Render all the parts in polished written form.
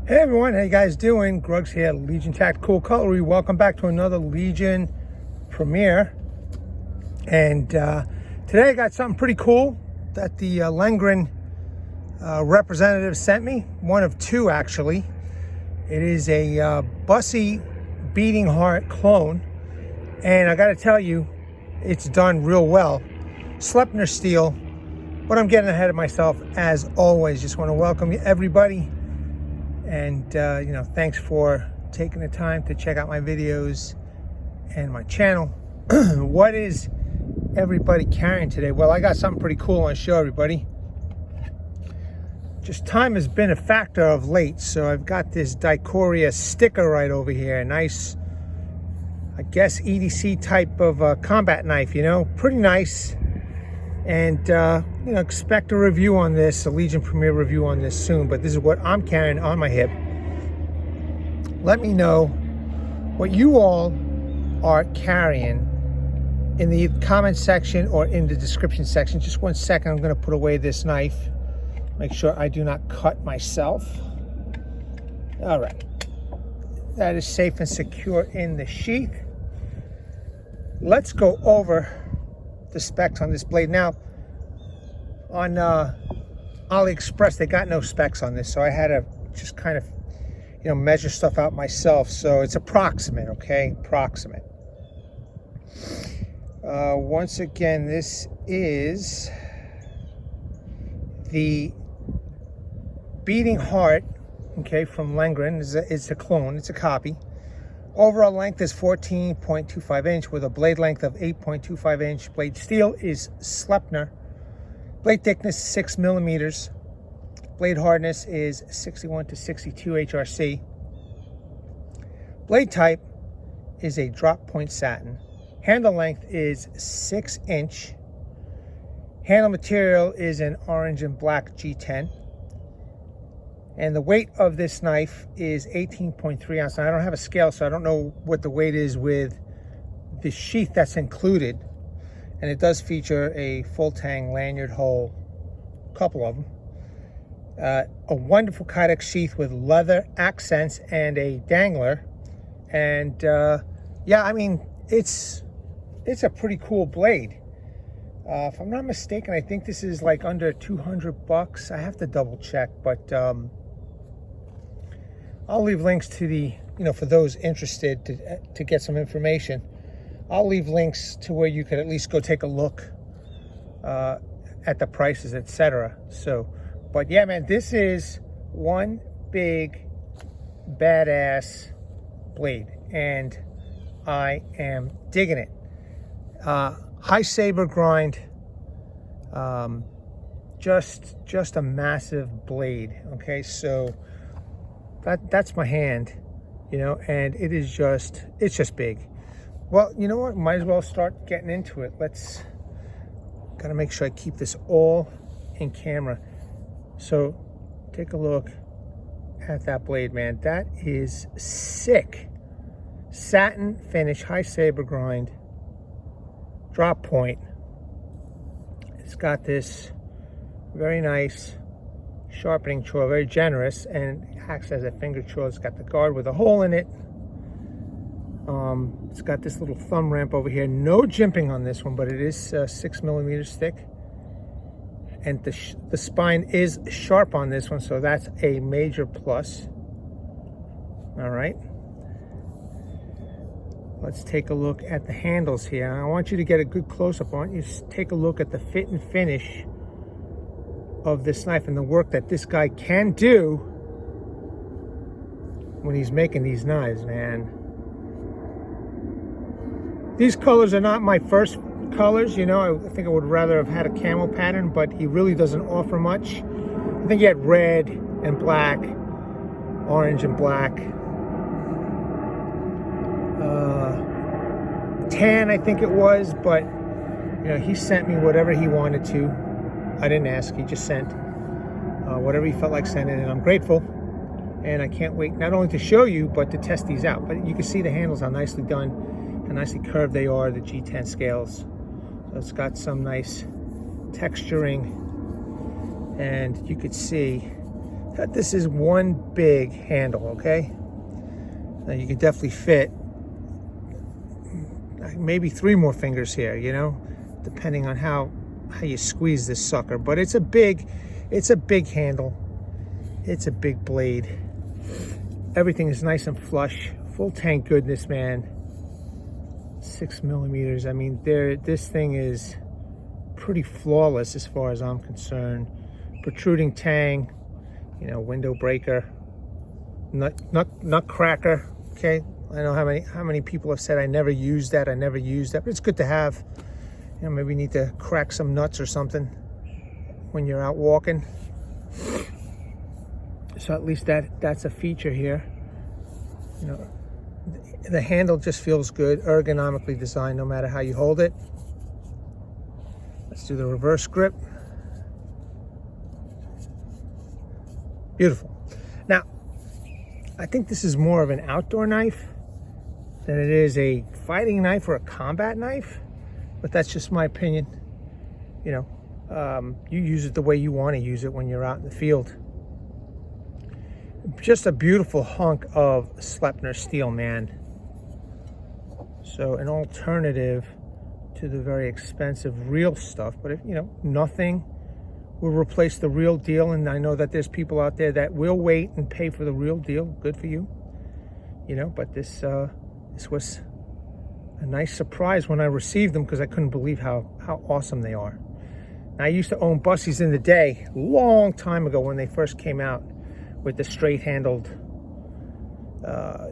Hey everyone, how you guys doing? Grugs here, Legion Tactical Cutlery. Welcome back to another Legion premiere. And today I got something pretty cool that the Lengren representative sent me. One of two, actually. It is a Bussy Beating Heart clone. And I gotta tell you, it's done real well. Sleipner steel, but I'm getting ahead of myself as always. Just want to welcome everybody. And, thanks for taking the time to check out my videos and my channel. What is everybody carrying today? Well, I got something pretty cool I want to show everybody. Just time has been a factor of late, so I've got this Dicoria sticker right over here. A nice, I guess, EDC type of combat knife, pretty nice. And, expect a review on this, a Legion premiere review on this soon, but this is what I'm carrying on my hip. Let me know what you all are carrying in the comment section or in the description section. Just 1 second, I'm going to put away this knife. Make sure I do not cut myself. All right. That is safe and secure in the sheath. Let's go over the specs on this blade. Now, on AliExpress, they got no specs on this, so I had to just kind of, measure stuff out myself. So it's approximate, okay? Approximate. Once again, this is the Beating Heart, okay, from Lengren. It's a clone, it's a copy. Overall length is 14.25 inch with a blade length of 8.25 inch. Blade steel is Sleipner. Blade thickness 6 millimeters. Blade hardness is 61 to 62 HRC. Blade type is a drop point satin. Handle length is 6 inch. Handle material is an orange and black G10. And the weight of this knife is 18.3 ounces. Now, I don't have a scale, so I don't know what the weight is with the sheath that's included. And it does feature a full tang lanyard hole, a couple of them. A wonderful Kydex sheath with leather accents and a dangler. And it's a pretty cool blade. If I'm not mistaken, I think this is like under 200 bucks. I have to double check, but I'll leave links to the, for those interested to get some information. I'll leave links to where you could at least go take a look at the prices, etc. So, but yeah, man, this is one big badass blade, and I am digging it. High saber grind, just a massive blade. Okay, so that's my hand, and it's just big. Well, you know what? Might as well start getting into it. Gotta make sure I keep this all in camera. So take a look at that blade, man. That is sick. Satin finish, high saber grind, drop point. It's got this very nice sharpening choil, very generous, and acts as a finger choil. It's got the guard with a hole in it. It's got this little thumb ramp over here. No jimping on this one, but it is 6 millimeters thick. And the spine is sharp on this one, so that's a major plus. All right. Let's take a look at the handles here. I want you to get a good close-up. I want you to take a look at the fit and finish of this knife and the work that this guy can do when he's making these knives, man. These colors are not my first colors, I think I would rather have had a camo pattern, but he really doesn't offer much. I think he had red and black, orange and black, tan I think it was, but he sent me whatever he wanted to. I didn't ask, he just sent whatever he felt like sending, and I'm grateful. And I can't wait not only to show you, but to test these out. But you can see the handles, how nicely done, how nicely curved they are, the G10 scales. So it's got some nice texturing, and you could see This is one big handle, okay? Now you could definitely fit maybe 3 more fingers here, you know, depending on how you squeeze this sucker. But it's a big handle. It's a big blade. Everything is nice and flush. Full tank goodness, man. 6 millimeters. I mean, this thing is pretty flawless as far as I'm concerned. Protruding tang, you know, window breaker, nut cracker. Okay, I know how many people have said I never use that, but it's good to have. You know, maybe you need to crack some nuts or something when you're out walking. So at least that's a feature here. You know, the handle just feels good, ergonomically designed no matter how you hold it. Let's do the reverse grip. Beautiful. Now, I think this is more of an outdoor knife than it is a fighting knife or a combat knife, but that's just my opinion. You know, you use it the way you want to use it when you're out in the field. Just a beautiful hunk of Sleipner steel, man. So an alternative to the very expensive real stuff, but if, you know, nothing will replace the real deal, and I know that there's people out there that will wait and pay for the real deal. Good for you, you know. But this was a nice surprise when I received them, because I couldn't believe how awesome they are. Now, I used to own bussies in the day, long time ago when they first came out with the straight-handled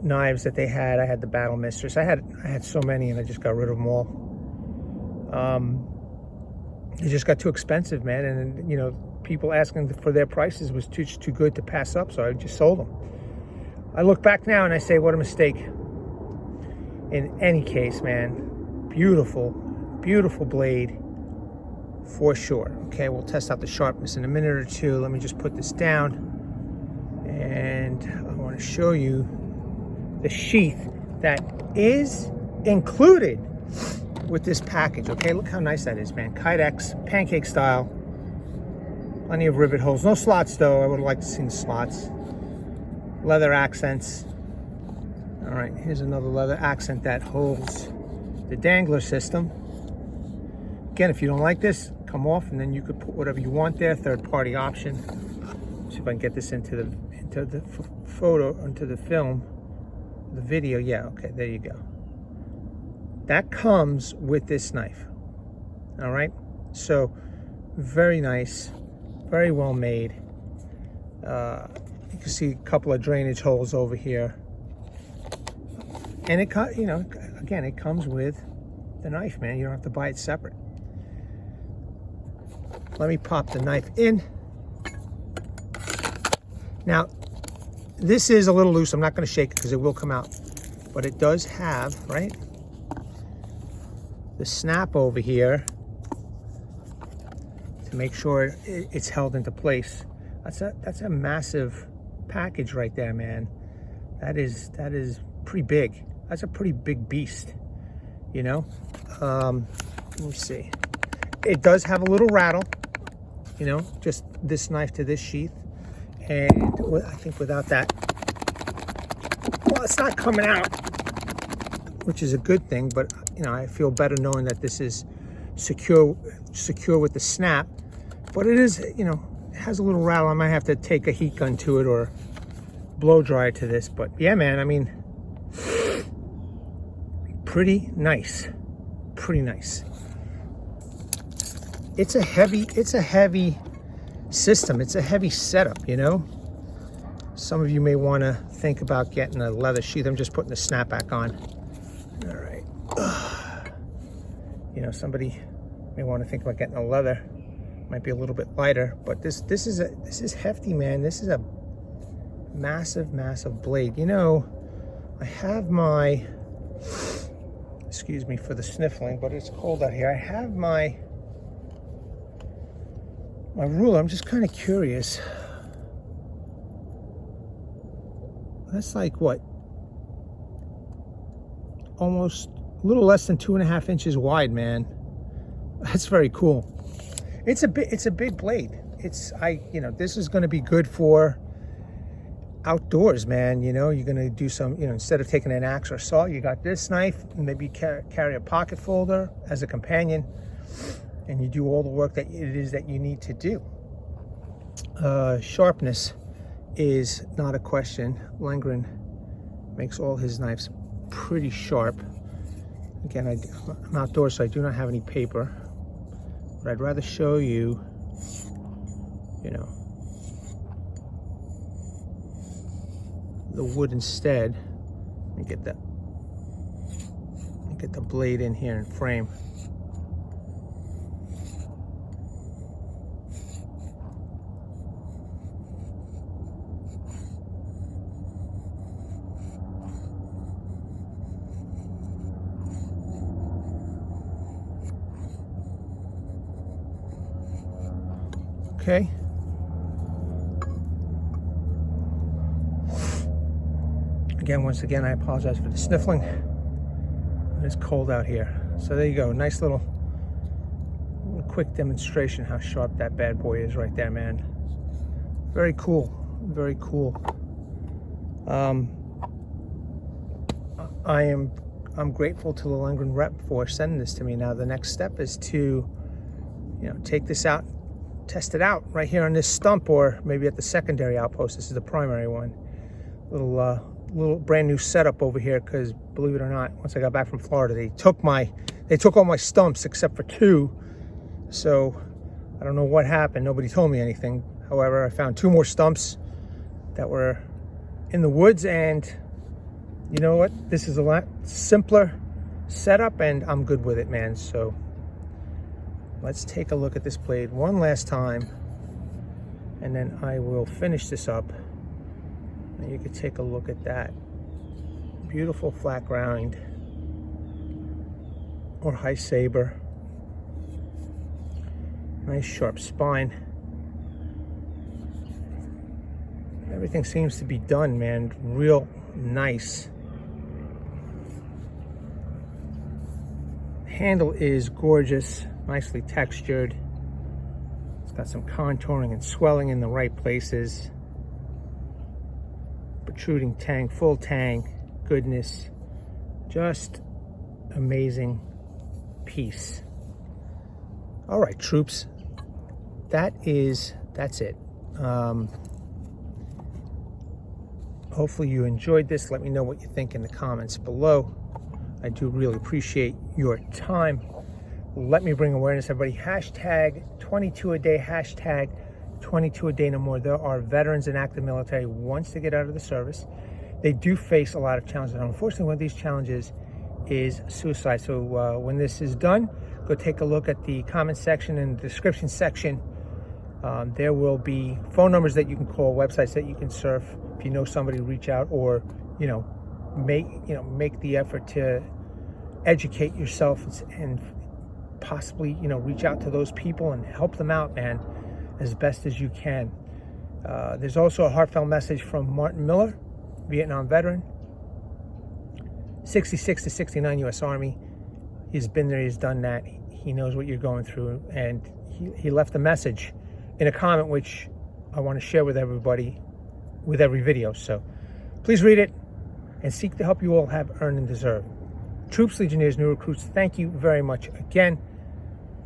knives that they had. I had the Battle Mistress. I had so many, and I just got rid of them all. It just got too expensive, man, and you know, people asking for their prices was too good to pass up, so I just sold them. I look back now and I say, what a mistake. In any case, man, beautiful blade for sure. Okay, we'll test out the sharpness in a minute or two. Let me just put this down, and I want to show you the sheath that is included with this package. Okay, look how nice that is, man. Kydex, pancake style. Plenty of rivet holes. No slots though. I would like to see the slots. Leather accents. All right, here's another leather accent that holds the dangler system. Again, if you don't like this, come off, and then you could put whatever you want there. Third-party option. See if I can get this into the photo, into the film, the video. Yeah, okay, there you go. That comes with this knife. All right, so very nice, very well made. You can see a couple of drainage holes over here, and it, you know, again, it comes with the knife, man. You don't have to buy it separate. Let me pop the knife in. Now, this is a little loose. I'm not going to shake it because it will come out, but it does have, right, the snap over here to make sure it's held into place. That's a massive package right there, man. That is pretty big. That's a pretty big beast, you know. Let me see. It does have a little rattle, you know, just this knife to this sheath, and I think without that, well, it's not coming out, which is a good thing, but you know, I feel better knowing that this is secure with the snap. But it is, you know, it has a little rattle. I might have to take a heat gun to it or blow dry to this. But yeah, man, I mean, pretty nice. It's a heavy system. It's a heavy setup, you know. Some of you may want to think about getting a leather sheath. I'm just putting the snapback on. All right. You know, somebody may want to think about getting a leather. Might be a little bit lighter, but this is hefty, man. This is a massive blade. You know, I have my, excuse me for the sniffling, but it's cold out here. I have my ruler. I'm just kind of curious. That's like what? Almost a little less than 2.5 inches wide, man. That's very cool. It's a big blade. You know, this is going to be good for outdoors, man. You know, you're gonna do some, you know, instead of taking an axe or saw, you got this knife. Maybe carry a pocket folder as a companion, and you do all the work that it is that you need to do. Sharpness is not a question. Lengren makes all his knives pretty sharp. Again, I'm outdoors, so I do not have any paper, but I'd rather show you, you know, the wood instead. Let me get the blade in here and frame. Okay. Once again, I apologize for the sniffling. It's cold out here. So there you go. Nice little quick demonstration how sharp that bad boy is right there, man. Very cool. Very cool. I'm grateful to the Lengren rep for sending this to me. Now the next step is to, you know, take this out, test it out right here on this stump, or maybe at the secondary outpost. This is the primary one. Little brand new setup over here, because believe it or not, once I got back from Florida, they took all my stumps except for 2. So I don't know what happened. Nobody told me anything. However, I found 2 more stumps that were in the woods, and you know what? This is a lot simpler setup, and I'm good with it, man. So let's take a look at this blade one last time, and then I will finish this up. And you can take a look at that. Beautiful flat grind or high saber. Nice sharp spine. Everything seems to be done, man. Real nice. Handle is gorgeous, nicely textured. It's got some contouring and swelling in the right places. Protruding tang, full tang, goodness. Just amazing piece. All right, troops. That's it. Hopefully you enjoyed this. Let me know what you think in the comments below. I do really appreciate your time. Let me bring awareness, everybody. Hashtag 22 a day, hashtag 22 a day no more. There are veterans and active military who wants to get out of the service. They do face a lot of challenges. And unfortunately, one of these challenges is suicide. So when this is done, go take a look at the comment section and the description section. There will be phone numbers that you can call, websites that you can surf. If you know somebody, reach out, or make the effort to educate yourself and possibly reach out to those people and help them out, man, as best as you can. There's also a heartfelt message from Martin Miller, Vietnam veteran, 66 to 69 U.S. Army. He's been there, he's done that. He knows what you're going through, and he left a message in a comment which I want to share with everybody with every video. So please read it and seek the help you all have earned and deserve. Troops, Legionnaires, new recruits, thank you very much again.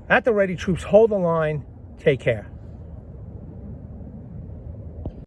At the ready, troops, hold the line. Take care.